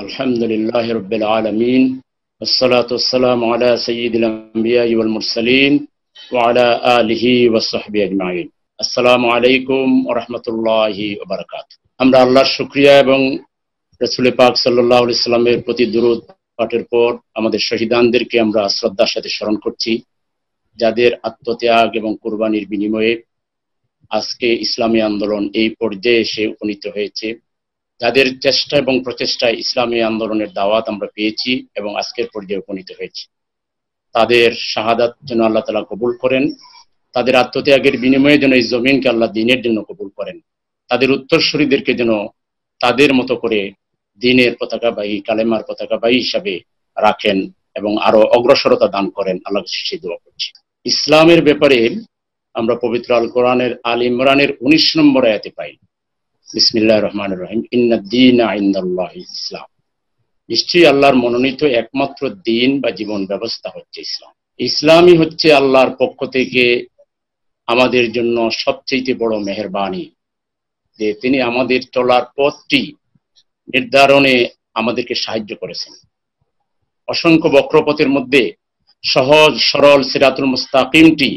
الحمد لله رب العالمين والصلاة والسلام على سيد الأنبياء والمرسلين وعلى آله وصحبه أجمعين السلام عليكم ورحمة الله وبركاته আমরা আল্লাহর শুকরিয়া এবং রাসূল পাক সাল্লাল্লাহু আলাইহি সাল্লামের প্রতি দরুদ পাঠের পর আমাদের শহীদানদেরকে আমরা শ্রদ্ধার সাথে স্মরণ করছি, যাদের আত্মত্যাগ এবং কুরবানির বিনিময়ে আজকে ইসলামী আন্দোলন এই পর্যায়ে এসে উপনীত হয়েছে, যাদের চেষ্টা এবং প্রচেষ্টায় ইসলামী আন্দোলনের দাওয়াত আমরা পেয়েছি এবং আজকের পর্যায়ে উপনীত হয়েছি। তাদের শাহাদাত যেন আল্লাহ তাআলা কবুল করেন, তাদের আত্মত্যাগের বিনিময়ে যেন এই জমিনকে আল্লাহ দ্বীনের জন্য কবুল করেন, তাদের উত্তরসূরিদেরকে যেন তাদের মতো করে দ্বীনের পতাকাবাহী, কালেমার পতাকাবাহী হিসাবে রাখেন এবং আরো অগ্রসরতা দান করেন। আল্লাহ সেই দোয়া করছি। ইসলামের ব্যাপারে আমরা পবিত্র আল কোরআনের আল ইমরানের 19 নম্বর আয়াতে পাই, বিসমিল্লাহির রহমানির রহিম, ইন্নাদ-দীনা ইনদাল্লাহিল ইসলাম। নিশ্চয়ই আল্লাহর মনোনীত একমাত্র দ্বীন বা জীবন ব্যবস্থা হচ্ছে ইসলাম। ইসলামই হচ্ছে আল্লাহর পক্ষ থেকে আমাদের জন্য সবচেয়ে বড় মেহেরবানি, যে তিনি আমাদের চলার পথটি নির্ধারণে আমাদেরকে সাহায্য করেছেন। অসংখ্য বক্রপথের মধ্যে সহজ সরল সিরাতুল মুস্তাকিমটি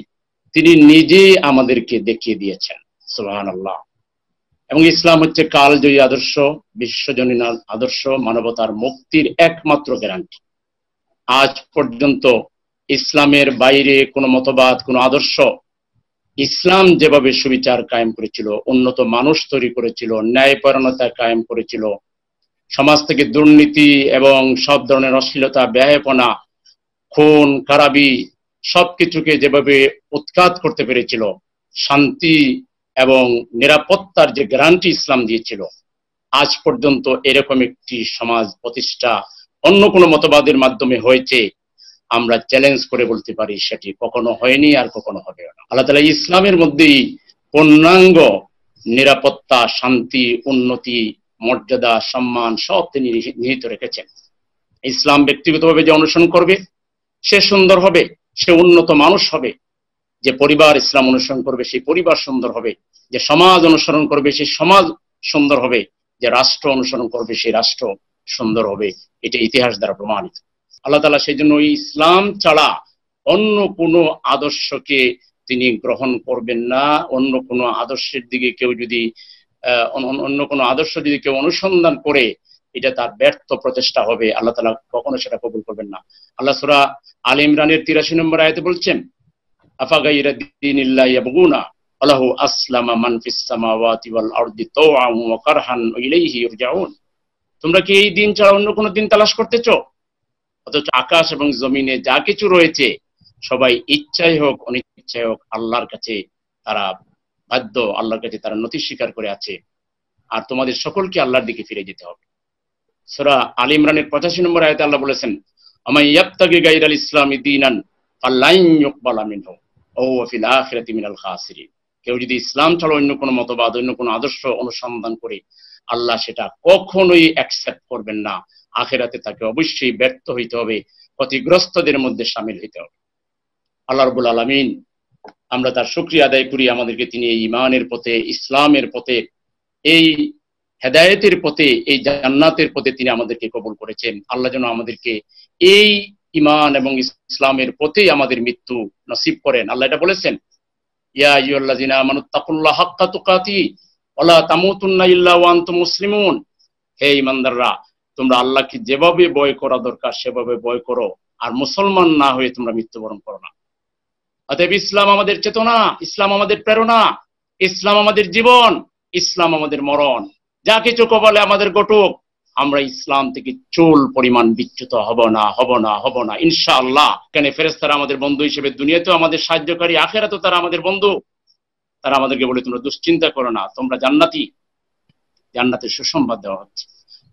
তিনি নিজেই আমাদেরকে দেখিয়ে দিয়েছেন। সুবহানাল্লাহ। এবং ইসলাম হচ্ছে কালজয়ী আদর্শ, বিশ্বজনীন আদর্শ, মানবতার মুক্তির একমাত্র গ্যারান্টি। আজ পর্যন্ত ইসলামের বাইরে কোনো মতবাদ, কোনো আদর্শ ইসলাম যেভাবে সুবিচার কায়েম করেছিল, উন্নত মানুষ তৈরি করেছিল, ন্যায়পরায়ণতা কায়েম করেছিল, সমাজ থেকে দুর্নীতি এবং সব ধরনের অশ্লীলতা, ব্যয়াপনা, খুন খারাপি সবকিছুকে যেভাবে উৎখাত করতে পেরেছিল, শান্তি এবং নিরাপত্তার যে গ্যারান্টি ইসলাম দিয়েছিল, আজ পর্যন্ত এরকম একটি সমাজ প্রতিষ্ঠা অন্য কোনো মতবাদের মাধ্যমে হয়েছে আমরা চ্যালেঞ্জ করে বলতে পারি সেটি কখনো হয়নি আর কখনো হবে না। আল্লাহ তাআলা ইসলামের মধ্যেই পূর্ণাঙ্গ নিরাপত্তা, শান্তি, উন্নতি, মর্যাদা, সম্মান সব তিনি নিহিত রেখেছেন। ইসলাম ব্যক্তিগতভাবে যে অনুসরণ করবে সে সুন্দর হবে, সে উন্নত মানুষ হবে। যে পরিবার ইসলাম অনুসরণ করবে সেই পরিবার সুন্দর হবে, যে সমাজ অনুসরণ করবে সেই সমাজ সুন্দর হবে, যে রাষ্ট্র অনুসরণ করবে সেই রাষ্ট্র সুন্দর হবে। এটা ইতিহাস দ্বারা প্রমাণিত। আল্লাহ তাআলা সেই জন্য ইসলাম ছাড়া অন্য কোনো আদর্শকে তিনি গ্রহণ করবেন না। অন্য কোনো আদর্শের দিকে কেউ যদি অন্য কোনো আদর্শ যদি কেউ অনুসন্ধান করে, এটা তার ব্যর্থ প্রচেষ্টা হবে। আল্লাহ তাআলা কখনো সেটা কবুল করবেন না। আল্লাহ সূরা আল ইমরানের 83 নম্বর আয়াতে বলছেন, আফাগাইরা দীনিল্লাহি ইয়াবগুনা ওয়ালাহু আসলামা মান ফিস সামাওয়াতি ওয়াল আরদি তাওআন ওয়া কারহান ওয়া ইলাইহি ইরজাউন। তোমরা কি এই দিন ছাড়া অন্য কোনো দিন তালাশ করতেছো? অথচ আকাশ এবং জমিনে যা কিছু রয়েছে সবাই ইচ্ছাই হোক অনিচ্ছাই হোক আল্লাহর কাছে তারা বাধ্য, আল্লাহর কাছে তারা নথি স্বীকার করে আছে। আর তোমাদের সকলকে আল্লাহর দিকে ফিরে যেতে হবে। সূরা আল ইমরানের 85 নম্বর আয়াতে আল্লাহ বলেছেন, আমাই ইয়াবতাগি গায়রাল ইসলামি দীনান ফালান ইউকবালা মিনহু ওয়া হুয়া ফিল আখিরাতি মিনাল খাসিরিন। কেউ যদি ইসলাম ছাড়া অন্য কোনো মতবাদ, অন্য কোনো আদর্শ অনুসন্ধান করে, আল্লাহ সেটা কখনোই অ্যাকসেপ্ট করবেন না। আখিরাতে তাকে অবশ্যই ব্যর্থ হইতে হবে, ক্ষতিগ্রস্তদের মধ্যে শামিল হইতে হবে। আল্লাহ রাব্বুল আলামিন, আমরা তার শুকরিয়া আদায় করি, আমাদেরকে তিনি এই ঈমানের পথে, ইসলামের পথে, এই হেদায়েতের পথে, এই জান্নাতের পথে তিনি আমাদেরকে কবুল করেছেন। আল্লাহ যেন আমাদেরকে এই ঈমান এবং ইসলামের পথেই আমাদের মৃত্যু নসিব করেন। আল্লাহ এটা বলেছেন, ইয়া আইয়ুহাল্লাযিনা আমানুত্তাকুল্লাহা হাক্কা তুকাতিহি ওয়া লা তামুতুন্না ইল্লা ওয়া আনতুম মুসলিমুন। হে ঈমানদাররা, তোমরা আল্লাহকে যেভাবে ভয় করা দরকার সেভাবে ভয় করো, আর মুসলমান না হয়ে তোমরা মৃত্যুবরণ করো না। অতএব ইসলাম আমাদের চেতনা, ইসলাম আমাদের প্রেরণা, ইসলাম আমাদের জীবন, ইসলাম আমাদের মরণ। যা কিছু কপালে আমাদের ঘটুক, আমরা ইসলাম থেকে চুল পরিমাণ বিচ্যুত হব না, হব না, হব না, ইনশাআল্লাহ। কেন ফেরেশতারা আমাদের বন্ধু হিসেবে দুনিয়াতেও আমাদের সাহায্যকারী, আখিরাতেও তারা আমাদের বন্ধু। তারা আমাদেরকে বলে, তোমরা দুশ্চিন্তা করো না, তোমরা জান্নাতি, জান্নাতের সুসংবাদ দেওয়া হচ্ছে।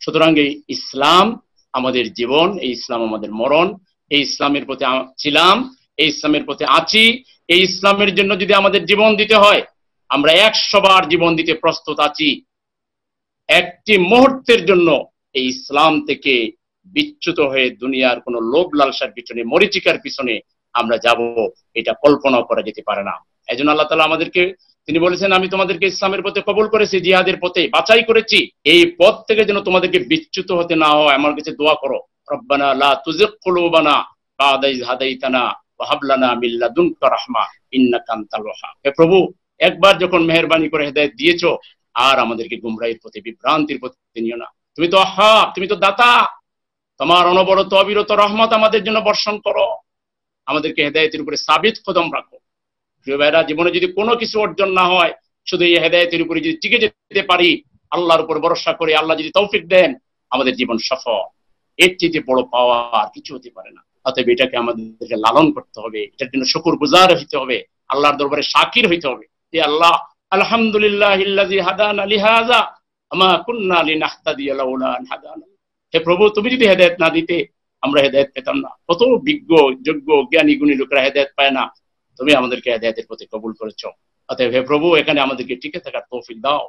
সুতরাং এই ইসলাম আমাদের জীবন, এই ইসলাম আমাদের মরণ। এই ইসলামের প্রতি ছিলাম, এই ইসলামের প্রতি আছি। এই ইসলামের জন্য যদি আমাদের জীবন দিতে হয়, আমরা 100 বার জীবন দিতে প্রস্তুত আছি। একটি মুহূর্তের জন্য এই ইসলাম থেকে বিচ্যুত হয়ে দুনিয়ার কোনো লোভ লালসার পিছনে, মরিচিকার পিছনে আমরা যাব, এটা কল্পনা করা যেতে পারে না। এই জন্য আল্লাহ তাআলা আমাদেরকে তিনি বলেছেন, আমি তোমাদেরকে ইসলামের পথে কবুল করেছি, জিহাদের পথে বাছাই করেছি, এই পথ থেকে যেন তোমাদেরকে বিচ্যুত হতে না হয় আমার কাছে দোয়া করো। রব্বানা লা তুজিগ কুলুবানা বা'দা ইয হাদাইতানা ওয়া হাব লানা মিন লাদুনকা রাহমা ইন্নাকা আনতাল ওয়াহ্হাব। হে প্রভু, একবার যখন মেহেরবানি করে হেদায়েত দিয়েছো, আর আমাদেরকে গুমরাহির পথে, বিভ্রান্তির পথে নিও না। তুমি তো ওয়াহ্হাব, তুমি তো দাতা, তোমার অনবরত অবিরত রহমত আমাদের জন্য বর্ষণ করো, আমাদেরকে হেদায়েতের উপরে সাবিত কদম রাখো। প্রিয় ভাইরা, জীবনে যদি কোনো কিছু অর্জন না হয়, শুধু এই হেদায়েতের উপরে যদি টিকে যেতে পারি, আল্লাহর উপর ভরসা করে, আল্লাহ যদি তৌফিক দেন, আমাদের জীবন সফল। এর চেয়ে বড় পাওয়া আর কিছু হতে পারে না। অতএব এটাকে আমাদেরকে লালন করতে হবে, এটার জন্য শুকরগুজার হইতে হবে, আল্লাহর দরবারে শাকির হইতে হবে যে আল্লাহ, আলহামদুলিল্লাহিল্লাযী হাদানা লিহাযা আমা কুন্না লিনাহতাদিয়া লাউলা আন হাদানা। হে প্রভু, তুমি যদি হেদায়েত না দিতে আমরা হেদায়েত পেতাম না। কত বিজ্ঞ, যোগ্য, জ্ঞানী, গুণী লোকেরা হেদায়েত পায় না, তুমি আমাদেরকে হেদায়েতের পথে কবুল করেছো। অতএব হে প্রভু, এখানে আমাদেরকে টিকে থাকার তৌফিক দাও।